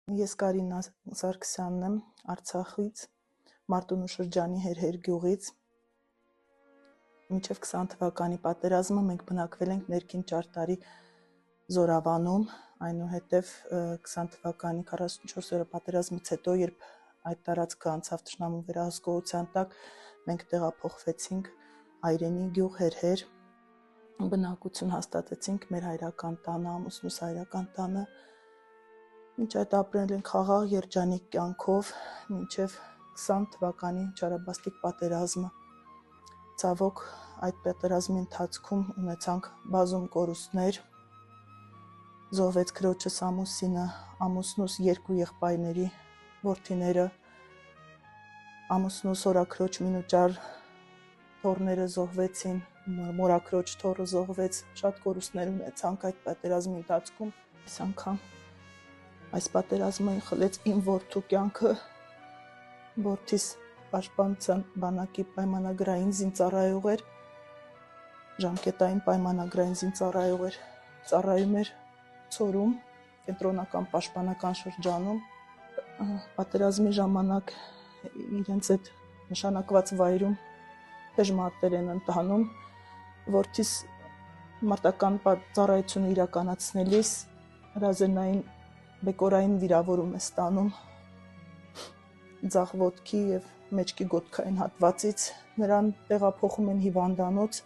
Ես Կարինա Սարգսյանն եմ, Արցախից, Մարտունու շրջանի Հերհեր գյուղից։ Մինչև 20 թվականի պատերազմը մենք բնակվել ենք ներքին Ճարտարի Զորավանում, այնուհետև 20 թվականի 44 օրը պատերազմից հետո, երբ այդ տարածքը անցավ թշնամու վերահսկողության տակ, մենք տեղափոխվեցինք Այրենի գյուղ Հերհեր, բնակություն հաստատեցինք մեր հայրական տանը, ամուսնուս հայրական տանը։ Մինչ այդ ապրել ենք խաղաղ երջանիկ կյանքով, մինչև 20 թվականի չարաբաստիկ պատերազմը։ Ցավոք, այդ պատերազմի ընթացքում ունեցանք բազում կորուստներ, զոհվեց քրոջս ամուսինը, ամուսնուս երկու եղբայրների որդիները, ամուսնուս օրաքրոջ մինուճար թոռները զոհվեցին, մորաքրոջ թոռը զոհվեց, շատ կորուստներ ունեցանք այդ պատերազմի ընթացքում։ Այս անգամ այս պատերազմը խլեց իմ որդու կյանքը, որդիս պաշտպանության բանակի պայմանագրային զինծառայող էր, ժամկետային պայմանագրային զինծառայող էր, ծառայում էր Ցորում, կենտրոնական պաշտպանական շրջանում, պատերազմի ժամանակ իրենց այդ նշանակված վայրում դժմարտեր են ընթանում, որդիս մարտական ծառայությունը իրականացնելիս հրազենային բեկորային վիրավորում է ստանում ձախ ոտքի և մեջքի գոտքային հատվածից, նրան տեղափոխում են հիվանդանոց,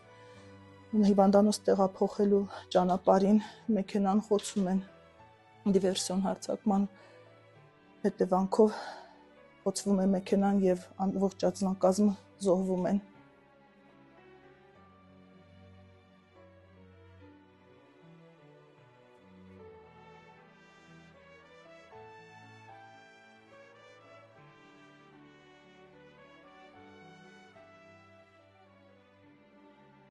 հիվանդանոց տեղափոխելու ճանապարհին մեքենան խոցում են դիվերսիոն հարձակման հետևանքով խոցվում է մեքենան և ամբողջ ածնակազմը զոհվում են։